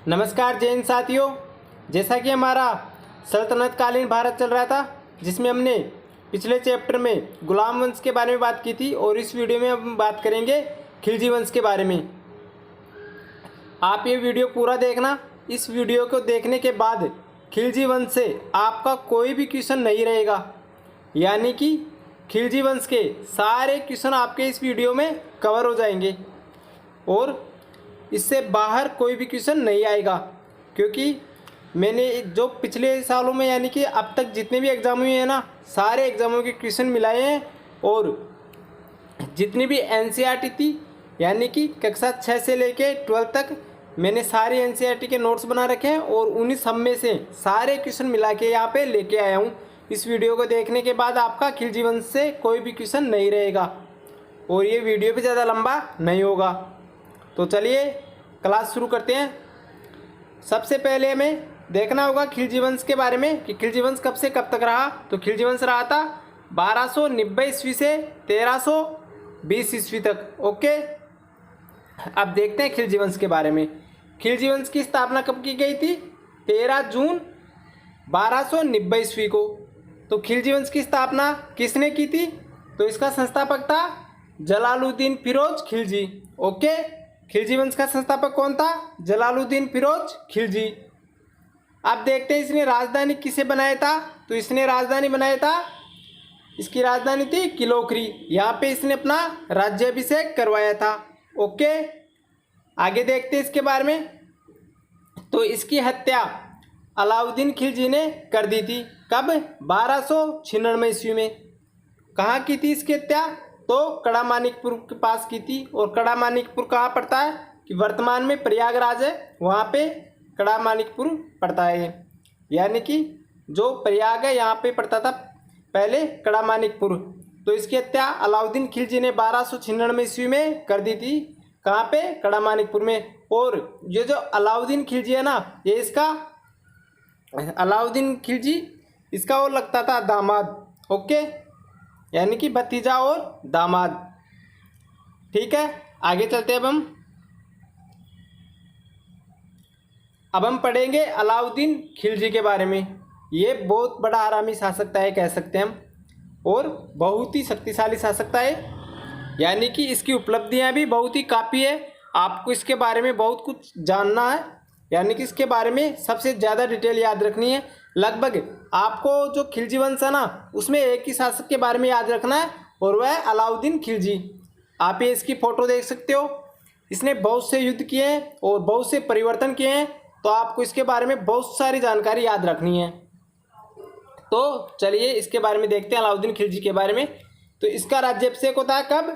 नमस्कार जैन साथियों। जैसा कि हमारा सल्तनत कालीन भारत चल रहा था, जिसमें हमने पिछले चैप्टर में गुलाम वंश के बारे में बात की थी, और इस वीडियो में हम बात करेंगे खिलजी वंश के बारे में। आप ये वीडियो पूरा देखना। इस वीडियो को देखने के बाद खिलजी वंश से आपका कोई भी क्वेश्चन नहीं रहेगा, यानी कि खिलजी वंश के सारे क्वेश्चन आपके इस वीडियो में कवर हो जाएंगे और इससे बाहर कोई भी क्वेश्चन नहीं आएगा। क्योंकि मैंने जो पिछले सालों में यानी कि अब तक जितने भी एग्ज़ाम हुए हैं ना, सारे एग्ज़ामों के क्वेश्चन मिलाए हैं, और जितनी भी एनसीईआरटी थी यानी कि कक्षा 6 से लेके 12 तक मैंने सारे एनसीईआरटी के नोट्स बना रखे हैं, और उन्हीं सब में से सारे क्वेश्चन मिला के यहाँ पे लेके आया हूँ। इस वीडियो को देखने के बाद आपका खिलजी वंश से कोई भी क्वेश्चन नहीं रहेगा, और ये वीडियो भी ज़्यादा लंबा नहीं होगा। तो चलिए क्लास शुरू करते हैं। सबसे पहले हमें देखना होगा खिलजी वंश के बारे में कि खिलजी वंश कब से कब तक रहा। तो खिलजी वंश रहा था 1290 ईस्वी से 1320 ईस्वी तक। ओके, अब देखते हैं खिलजी वंश के बारे में। खिलजी वंश की स्थापना कब की गई थी? 13 जून 1290 ईस्वी को। तो खिलजी वंश की स्थापना किसने की थी? तो इसका संस्थापक था जलालुद्दीन फिरोज खिलजी। ओके, खिलजी वंश का संस्थापक कौन था? जलालुद्दीन फिरोज खिलजी। अब देखते हैं इसने राजधानी किसे बनाया था। तो इसने राजधानी बनाया था, इसकी राजधानी थी किलोखरी। यहाँ पे इसने अपना राज्याभिषेक करवाया था। ओके, आगे देखते हैं इसके बारे में। तो इसकी हत्या अलाउद्दीन खिलजी ने कर दी थी। कब? 1296 ईस्वी में। कहाँ की थी इसकी हत्या? तो कड़ा मानिकपुर के पास की थी। और कड़ा मानिकपुर कहाँ पड़ता है? कि वर्तमान में प्रयागराज है, वहाँ पे कड़ा मानिकपुर पड़ता है। यानी कि जो प्रयाग है यहाँ पे पड़ता था पहले कड़ा मानिकपुर। तो इसकी हत्या अलाउद्दीन खिलजी ने 1296 ईस्वी में कर दी थी। कहाँ पे? कड़ा मानिकपुर में। और ये जो अलाउद्दीन खिलजी है ना, ये इसका अलाउद्दीन खिलजी इसका वो लगता था दामाद। ओके, यानी कि भतीजा और दामाद। ठीक है, आगे चलते हैं। अब हम पढ़ेंगे अलाउद्दीन खिलजी के बारे में। ये बहुत बड़ा हरामी शासक था, कह सकते हैं हम, और बहुत ही शक्तिशाली शासक था। यानी कि इसकी उपलब्धियां भी बहुत ही काफ़ी है। आपको इसके बारे में बहुत कुछ जानना है, यानी कि इसके बारे में सबसे ज़्यादा डिटेल याद रखनी है। लगभग आपको जो खिलजी वंश है ना, उसमें एक ही शासक के बारे में याद रखना है, और वह है अलाउद्दीन खिलजी। आप ये इसकी फ़ोटो देख सकते हो। इसने बहुत से युद्ध किए हैं और बहुत से परिवर्तन किए हैं, तो आपको इसके बारे में बहुत सारी जानकारी याद रखनी है। तो चलिए इसके बारे में देखते हैं, अलाउद्दीन खिलजी के बारे में। तो इसका राज्याभिषेक होता है कब?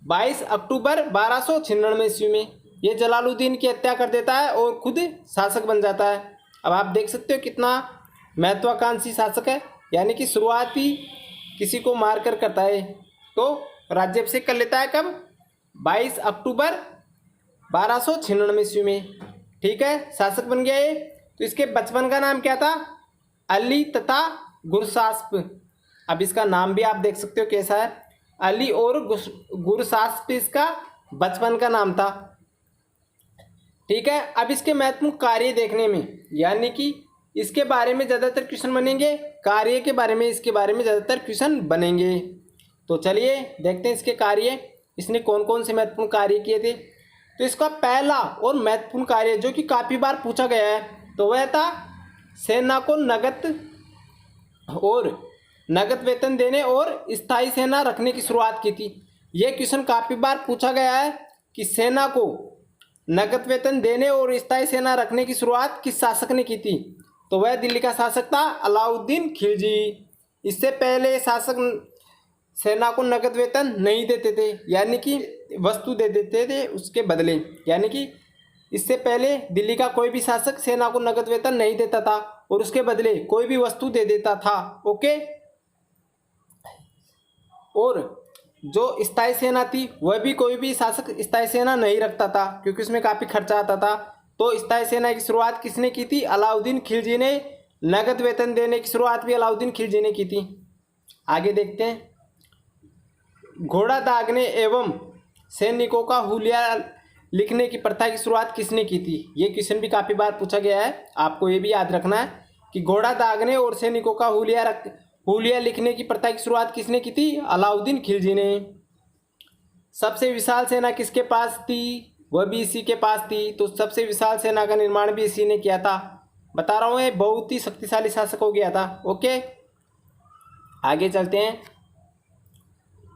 22 अक्टूबर 1296 ईस्वी में। ये जलालुद्दीन की हत्या कर देता है और खुद शासक बन जाता है। अब आप देख सकते हो कितना महत्वाकांक्षी शासक है, यानी कि शुरुआती किसी को मार कर करता है। तो राज्याभिषेक कर लेता है कब? 22 अक्टूबर 1296 ईस्वी में। ठीक है, शासक बन गया ये। तो इसके बचपन का नाम क्या था? अली तथा गुरसास्प। अब इसका नाम भी आप देख सकते हो कैसा है, अली और गुरसास्प इसका बचपन का नाम था। ठीक है, अब इसके महत्वपूर्ण कार्य देखने में, यानी कि इसके बारे में ज़्यादातर क्वेश्चन बनेंगे, कार्य के बारे में इसके बारे में ज़्यादातर क्वेश्चन बनेंगे। तो चलिए देखते हैं इसके कार्य, इसने कौन कौन से महत्वपूर्ण कार्य किए थे। तो इसका पहला और महत्वपूर्ण कार्य जो कि काफ़ी बार पूछा गया है, तो वह था सेना को नगद वेतन देने और स्थायी सेना रखने की शुरुआत की थी। यह क्वेश्चन काफ़ी बार पूछा गया है कि सेना को नगद वेतन देने और स्थायी सेना रखने की शुरुआत किस शासक ने की थी? तो वह दिल्ली का शासक था अलाउद्दीन खिलजी। इससे पहले शासक सेना को नगद वेतन नहीं देते थे, यानी कि वस्तु दे देते थे उसके बदले। यानी कि इससे पहले दिल्ली का कोई भी शासक सेना को नगद वेतन नहीं देता था और उसके बदले कोई भी वस्तु दे देता था। ओके, और जो स्थायी सेना थी वह भी कोई भी शासक स्थायी सेना नहीं रखता था, क्योंकि उसमें काफ़ी खर्चा आता था। तो स्थायी सेना की शुरुआत किसने की थी? अलाउद्दीन खिलजी ने। नगद वेतन देने की शुरुआत भी अलाउद्दीन खिलजी ने की थी। आगे देखते हैं। घोड़ा दागने एवं सैनिकों का हुलिया लिखने की प्रथा की शुरुआत किसने की थी? ये क्वेश्चन भी काफ़ी बार पूछा गया है, आपको ये भी याद रखना है कि घोड़ा दागने और सैनिकों का हुलिया लिखने की प्रथा की शुरुआत किसने की थी? अलाउद्दीन खिलजी ने। सबसे विशाल सेना किसके पास थी? वह भी इसी के पास थी। तो सबसे विशाल सेना का निर्माण भी इसी ने किया था। बता रहा हूँ ये बहुत ही शक्तिशाली शासक हो गया था। ओके, आगे चलते हैं।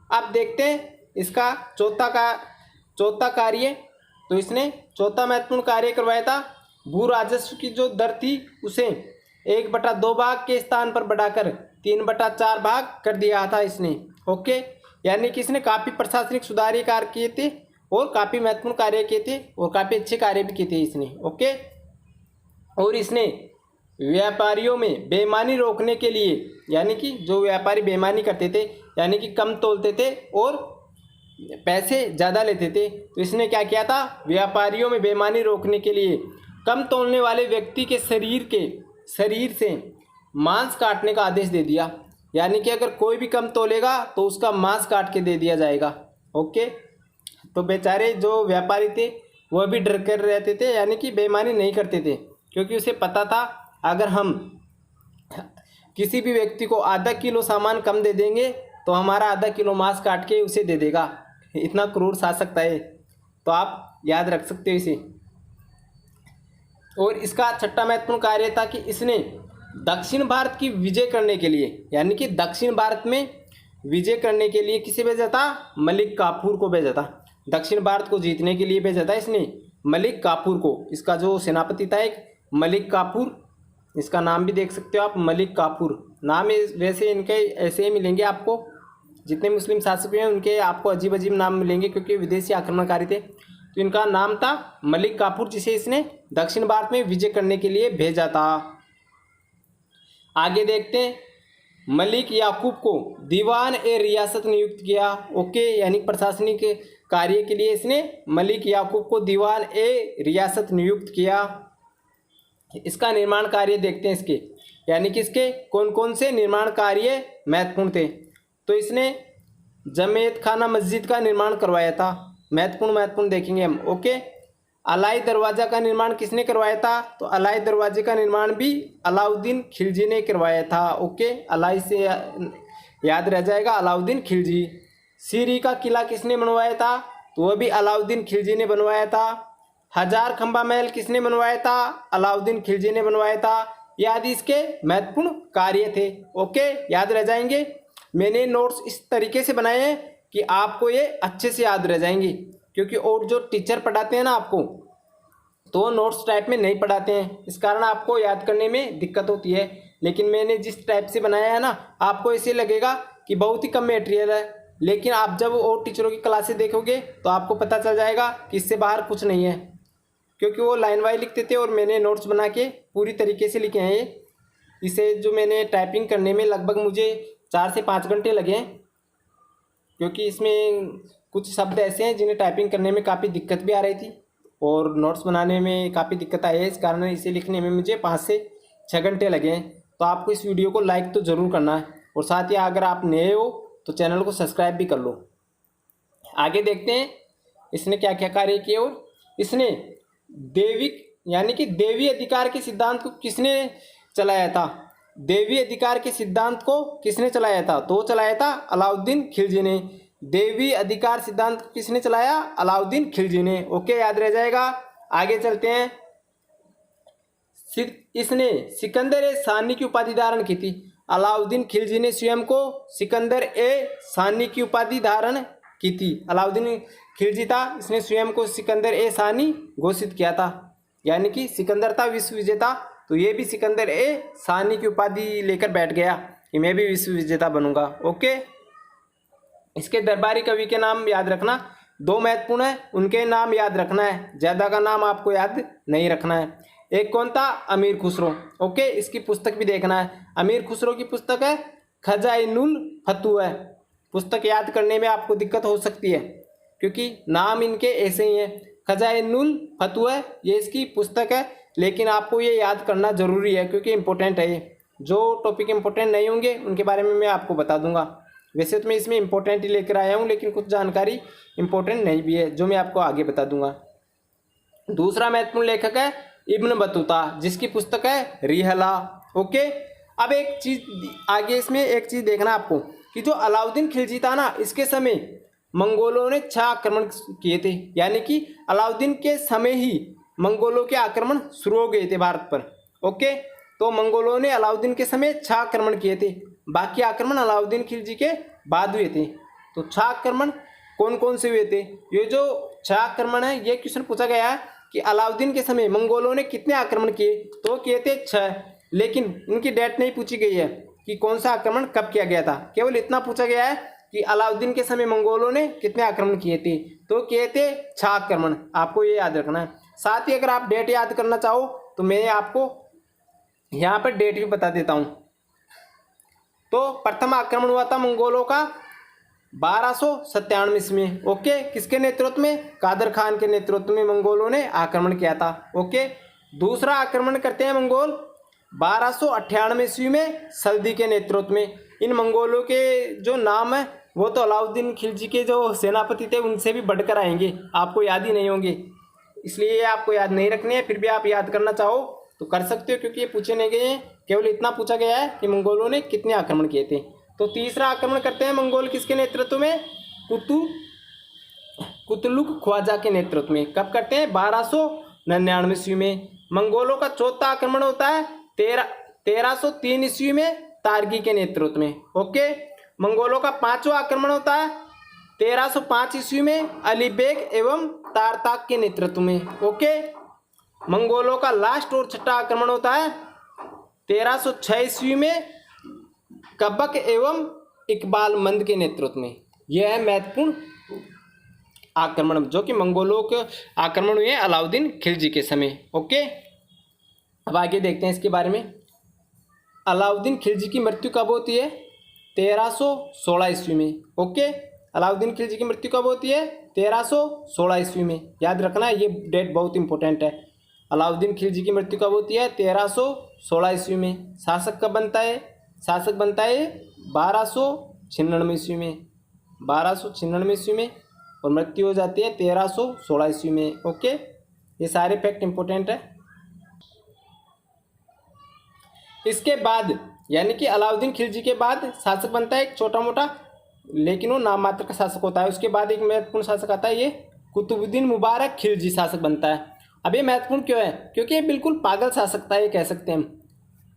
अब देखते हैं इसका चौथा कार्य। तो इसने चौथा महत्वपूर्ण कार्य करवाया था, भू राजस्व की जो दर थी उसे 1/2 भाग के स्थान पर बढ़ाकर 3/4 भाग कर दिया था इसने। ओके, यानी कि इसने काफ़ी प्रशासनिक सुधार कार्य किए थे और काफ़ी महत्वपूर्ण कार्य किए थे और काफ़ी अच्छे कार्य भी किए थे इसने। ओके, और इसने व्यापारियों में बेईमानी रोकने के लिए, यानी कि जो व्यापारी बेईमानी करते थे, यानी कि कम तोलते थे और पैसे ज़्यादा लेते थे, तो इसने क्या किया था? व्यापारियों में बेईमानी रोकने के लिए कम तोलने वाले व्यक्ति के शरीर से मांस काटने का आदेश दे दिया। यानी कि अगर कोई भी कम तोलेगा तो उसका मांस काट के दे दिया जाएगा। ओके, तो बेचारे जो व्यापारी थे वह भी डर कर रहते थे, यानी कि बेईमानी नहीं करते थे, क्योंकि उसे पता था अगर हम किसी भी व्यक्ति को आधा किलो सामान कम दे देंगे तो हमारा आधा किलो मांस काट के उसे दे देगा। इतना क्रूर शासक था ये, तो आप याद रख सकते हो इसे। और इसका छठा महत्वपूर्ण कार्य था कि इसने दक्षिण भारत की विजय करने के लिए, यानी कि दक्षिण भारत में विजय करने के लिए किसे भेजा था? मलिक काफूर को भेजा था। दक्षिण भारत को जीतने के लिए भेजा था इसने मलिक काफूर को। इसका जो सेनापति था एक मलिक काफूर, इसका नाम भी देख सकते हो आप, मलिक काफूर नाम है। वैसे इनके ऐसे ही मिलेंगे आपको, जितने मुस्लिम शासक हैं उनके आपको अजीब अजीब नाम मिलेंगे क्योंकि विदेशी आक्रमणकारी थे। तो इनका नाम था मलिक काफूर, जिसे इसने दक्षिण भारत में विजय करने के लिए भेजा था। आगे देखते हैं, मलिक याकूब को दीवान ए रियासत नियुक्त किया। ओके, यानी प्रशासनिक कार्य के लिए इसने मलिक याकूब को दीवान ए रियासत नियुक्त किया। इसका निर्माण कार्य देखते हैं इसके, यानी कि इसके कौन कौन से निर्माण कार्य महत्वपूर्ण थे। तो इसने जमेत खाना मस्जिद का निर्माण करवाया था, महत्वपूर्ण देखेंगे हम। ओके, अलाई दरवाज़ा का निर्माण किसने करवाया था? तो अलाई दरवाजे का निर्माण भी अलाउद्दीन खिलजी ने करवाया था। ओके, अलाई से याद रह जाएगा, अलाउद्दीन खिलजी। सीरी का किला किसने बनवाया था? तो वह भी अलाउद्दीन खिलजी ने बनवाया था। हजार खंबा महल किसने बनवाया था? अलाउद्दीन खिलजी ने बनवाया था। ये आदि इसके महत्वपूर्ण कार्य थे। ओके, याद रह जाएंगे। मैंने नोट्स इस तरीके से बनाए हैं कि आपको ये अच्छे से याद रह जाएंगे, क्योंकि और जो टीचर पढ़ाते हैं ना आपको, तो वो नोट्स टाइप में नहीं पढ़ाते हैं, इस कारण आपको याद करने में दिक्कत होती है। लेकिन मैंने जिस टाइप से बनाया है ना, आपको ऐसे लगेगा कि बहुत ही कम मटेरियल है, लेकिन आप जब और टीचरों की क्लासेस देखोगे तो आपको पता चल जाएगा कि इससे बाहर कुछ नहीं है, क्योंकि वो लाइन वाइज लिखते थे और मैंने नोट्स बना के पूरी तरीके से लिखे हैं ये। इसे जो मैंने टाइपिंग करने में लगभग मुझे 4 से 5 घंटे लगे हैं, क्योंकि इसमें कुछ शब्द ऐसे हैं जिन्हें टाइपिंग करने में काफ़ी दिक्कत भी आ रही थी और नोट्स बनाने में काफ़ी दिक्कत आई है। इस कारण इसे लिखने में मुझे 5 से 6 घंटे लगे हैं। तो आपको इस वीडियो को लाइक तो ज़रूर करना है, और साथ ही अगर आप नए हो तो चैनल को सब्सक्राइब भी कर लो। आगे देखते हैं इसने क्या क्या कार्य किए। और इसने दैविक यानी कि देवी अधिकार के सिद्धांत को किसने चलाया था? देवी अधिकार के सिद्धांत को किसने चलाया था? तो चलाया था अलाउद्दीन खिलजी ने। देवी अधिकार सिद्धांत को किसने चलाया? अलाउद्दीन खिलजी ने। ओके, याद रह जाएगा। आगे चलते हैं। इसने सिकंदर ए सानी की उपाधि धारण की थी। अलाउद्दीन खिलजी ने स्वयं को सिकंदर ए सानी की उपाधि धारण की थी। अलाउद्दीन खिलजी था, इसने स्वयं को सिकंदर ए सानी घोषित किया था, यानी कि सिकंदर था विश्व विजेता, तो ये भी सिकंदर ए सानी की उपाधि लेकर बैठ गया कि मैं भी विश्व विजेता बनूंगा। ओके, इसके दरबारी कवि के नाम याद रखना, 2 महत्वपूर्ण है, उनके नाम याद रखना है, ज़्यादा का नाम आपको याद नहीं रखना है। एक कौन था? अमीर खुसरो। ओके, इसकी पुस्तक भी देखना है। अमीर खुसरो की पुस्तक है खजाइनुल फतुह। पुस्तक याद करने में आपको दिक्कत हो सकती है क्योंकि नाम इनके ऐसे ही हैं। खजाइनुल फतुह ये इसकी पुस्तक है, लेकिन आपको ये याद करना ज़रूरी है क्योंकि इम्पोर्टेंट है ये। जो टॉपिक इम्पोर्टेंट नहीं होंगे उनके बारे में मैं आपको बता दूंगा। वैसे तो मैं इसमें इम्पोर्टेंट ही लेकर आया हूँ, लेकिन कुछ जानकारी इम्पोर्टेंट नहीं भी है जो मैं आपको आगे बता दूंगा। दूसरा महत्वपूर्ण लेखक है इब्न बतूता, जिसकी पुस्तक है रिहला। ओके, अब एक चीज आगे इसमें एक चीज देखना आपको कि जो अलाउद्दीन खिलजी था ना, इसके समय मंगोलों ने 6 आक्रमण किए थे, यानी कि अलाउद्दीन के समय ही मंगोलों के आक्रमण शुरू हो गए थे भारत पर। ओके, तो मंगोलों ने अलाउद्दीन के समय 6 आक्रमण किए थे, बाकी आक्रमण अलाउद्दीन खिलजी के बाद हुए थे। तो 6 आक्रमण कौन कौन से हुए थे? ये जो 6 आक्रमण है, ये क्वेश्चन पूछा गया है कि अलाउद्दीन के समय मंगोलों ने कितने आक्रमण किए, तो किए थे 6, लेकिन इनकी डेट नहीं पूछी गई है कि कौन सा आक्रमण कब किया गया था। केवल इतना पूछा गया है कि अलाउद्दीन के समय मंगोलों ने कितने आक्रमण किए थे, तो किए थे 6 आक्रमण। आपको ये याद रखना है। साथ ही अगर आप डेट याद करना चाहो तो मैं आपको यहाँ पर डेट भी बता देता हूँ। तो प्रथम आक्रमण हुआ था मंगोलों का 1297 ईस्वी में। ओके, किसके नेतृत्व में? कादर खान के नेतृत्व में मंगोलों ने आक्रमण किया था। ओके, दूसरा आक्रमण करते हैं मंगोल 1298 ईस्वी में सल्दी के नेतृत्व में। इन मंगोलों के जो नाम है वो तो अलाउद्दीन खिलजी के जो सेनापति थे उनसे भी बढ़कर आएंगे, आपको याद ही नहीं होंगे, इसलिए आपको याद नहीं रखने हैं। फिर भी आप याद करना चाहो तो कर सकते हो, क्योंकि ये पूछे नहीं गए हैं। केवल इतना पूछा गया है कि मंगोलों ने कितने आक्रमण किए थे। तो तीसरा आक्रमण करते हैं मंगोल किसके नेतृत्व में? कुतलुक ख्वाजा के नेतृत्व में। कब करते हैं? 1299 ईस्वी में। मंगोलों का चौथा आक्रमण होता है 1303 ईस्वी में तारगी के नेतृत्व में। ओके, मंगोलों का 5वां आक्रमण होता है 1305 ईस्वी में अली बेग एवं तारताक के नेतृत्व में। ओके, मंगोलों का लास्ट और छठा आक्रमण होता है 1306 ईस्वी में कबक एवं इकबाल मंद के नेतृत्व में। यह है महत्वपूर्ण आक्रमण जो कि मंगोलों के आक्रमण हुए अलाउद्दीन खिलजी के समय। ओके, अब आगे देखते हैं इसके बारे में। अलाउद्दीन खिलजी की मृत्यु कब होती है? 1316 ईस्वी में। ओके, अलाउद्दीन खिलजी की मृत्यु कब होती है? 1316 ईस्वी में। याद रखना, ये डेट बहुत इंपॉर्टेंट है। अलाउद्दीन खिलजी की मृत्यु कब होती है? 1316 ईस्वी में। शासक कब बनता है? शासक बनता है 1296 ईस्वी में, 1296 ईस्वी में, और मृत्यु हो जाती है 1316 ईस्वी में। ओके, ये सारे फैक्ट इंपॉर्टेंट है। इसके बाद यानी कि अलाउद्दीन खिलजी के बाद शासक बनता है एक छोटा मोटा, लेकिन वो नाम मात्र का शासक होता है। उसके बाद एक महत्वपूर्ण शासक आता है, ये कुतुबुद्दीन मुबारक खिलजी शासक बनता है। अब ये महत्वपूर्ण क्यों है? क्योंकि ये बिल्कुल पागल शासक था, ये कह सकते हैं हम,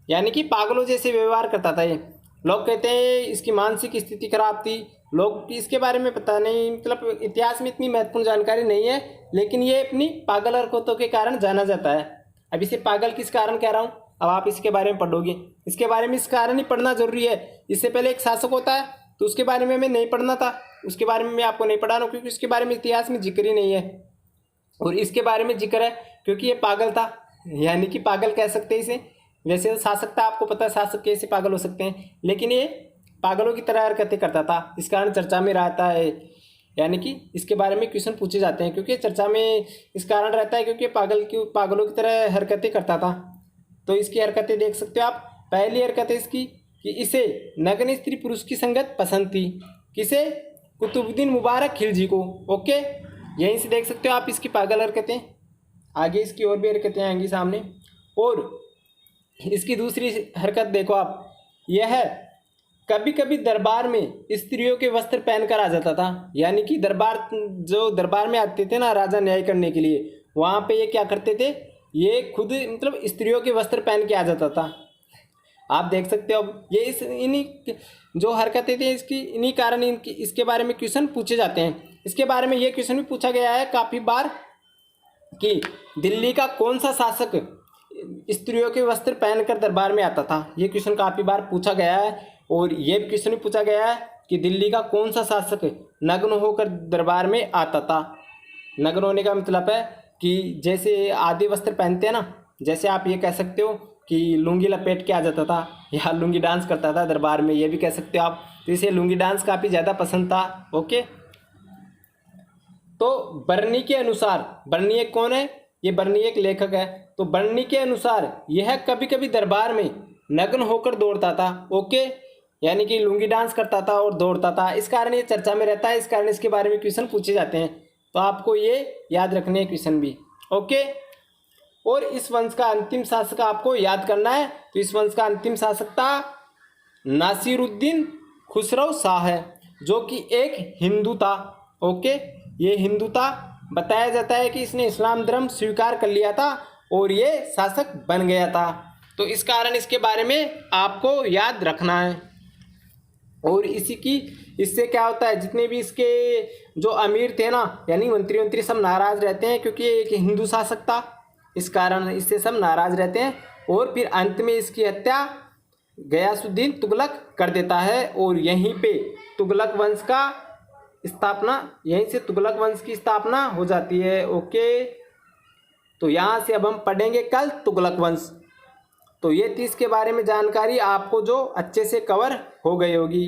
यानी कि पागलों जैसे व्यवहार करता था ये। लोग कहते हैं इसकी मानसिक स्थिति खराब थी, लोग इसके बारे में पता नहीं, मतलब इतिहास में इतनी महत्वपूर्ण जानकारी नहीं है, लेकिन ये अपनी पागल हरकतों के कारण जाना जाता है। अब इसे पागल किस कारण कह रहा हूँ, अब आप इसके बारे में पढ़ोगे, इसके बारे में इस कारण ही पढ़ना जरूरी है। इससे पहले एक शासक होता है तो उसके बारे में हमें नहीं पढ़ना था, उसके बारे में मैं आपको नहीं पढ़ा रहा हूँ, क्योंकि उसके बारे में इतिहास में जिक्र ही नहीं है। और इसके बारे में जिक्र है क्योंकि ये पागल था, यानी कि पागल कह सकते हैं इसे। वैसे शासक था, आपको पता है शासक कैसे पागल हो सकते हैं, लेकिन ये पागलों की तरह हरकतें करता था, इस कारण चर्चा में रहता है। यानी कि इसके बारे में क्वेश्चन पूछे जाते हैं क्योंकि चर्चा में इस कारण रहता है क्योंकि पागलों की तरह हरकतें करता था। तो इसकी हरकतें देख सकते हो आप। पहली हरकत है इसकी कि इसे नग्न स्त्री पुरुष की संगत पसंद थी। किसे? कुतुबुद्दीन मुबारक खिलजी को। ओके, यहीं से देख सकते हो आप इसकी पागल हरकतें। आगे इसकी और भी हरकतें आएंगी सामने। और इसकी दूसरी हरकत देखो आप, यह है कभी कभी दरबार में स्त्रियों के वस्त्र पहनकर आ जाता था। यानी कि दरबार में आते थे ना राजा न्याय करने के लिए, वहाँ पे ये क्या करते थे, ये खुद मतलब स्त्रियों के वस्त्र पहन के आ जाता था। आप देख सकते हो। अब ये इन्हीं जो हरकतें थी इसकी इन्हीं कारण इसके बारे में क्वेश्चन पूछे जाते हैं। इसके बारे में ये क्वेश्चन भी पूछा गया है काफ़ी बार कि दिल्ली का कौन सा शासक स्त्रियों के वस्त्र पहनकर दरबार में आता था। ये क्वेश्चन काफ़ी बार पूछा गया है। और ये क्वेश्चन भी पूछा गया है कि दिल्ली का कौन सा शासक नग्न होकर दरबार में आता था। नग्न होने का मतलब है कि जैसे आधे वस्त्र पहनते हैं ना, जैसे आप ये कह सकते हो कि लुंगी लपेट के आ जाता था या लुंगी डांस करता था दरबार में, ये भी कह सकते हो आप। तो इसे लुंगी डांस काफ़ी ज़्यादा पसंद था। ओके, तो बर्नी के अनुसार, बर्नी एक कौन है? ये बर्नी एक लेखक है। तो बर्नी के अनुसार यह कभी कभी दरबार में नग्न होकर दौड़ता था। ओके, यानी कि लुंगी डांस करता था और दौड़ता था, इस कारण ये चर्चा में रहता है, इस कारण इसके बारे में क्वेश्चन पूछे जाते हैं। तो आपको ये याद रखने हैं क्वेश्चन भी। ओके। और इस वंश का अंतिम शासक आपको याद करना है, तो इस वंश का अंतिम शासक था नासिरुद्दीन खुसरो शाह है, जो कि एक हिंदू था। ओके, ये हिंदू था। बताया जाता है कि इसने इस्लाम धर्म स्वीकार कर लिया था और ये शासक बन गया था। तो इस कारण इसके बारे में आपको याद रखना है। और इससे क्या होता है, जितने भी इसके जो अमीर थे ना, यानी मंत्री सब नाराज रहते हैं, क्योंकि ये एक हिंदू शासक था, इस कारण इससे सब नाराज रहते हैं। और फिर अंत में इसकी हत्या गयासुद्दीन तुगलक कर देता है और यहीं पे तुगलक वंश का स्थापना, यहीं से तुगलक वंश की स्थापना हो जाती है। ओके, तो यहाँ से अब हम पढ़ेंगे कल तुगलक वंश। तो ये थी इसके बारे में जानकारी, आपको जो अच्छे से कवर हो गई होगी।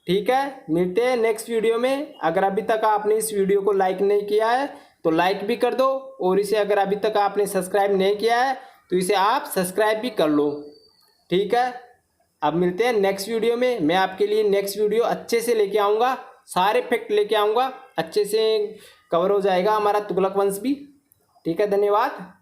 ठीक है, मिलते हैं नेक्स्ट वीडियो में। अगर अभी तक आपने इस वीडियो को लाइक नहीं किया है तो लाइक भी कर दो, और इसे अगर अभी तक आपने सब्सक्राइब नहीं किया है तो इसे आप सब्सक्राइब भी कर लो। ठीक है, अब मिलते हैं नेक्स्ट वीडियो में। मैं आपके लिए नेक्स्ट वीडियो अच्छे से लेके आऊँगा, सारे फैक्ट लेके आऊँगा, अच्छे से कवर हो जाएगा हमारा तुगलक वंश भी। ठीक है, धन्यवाद।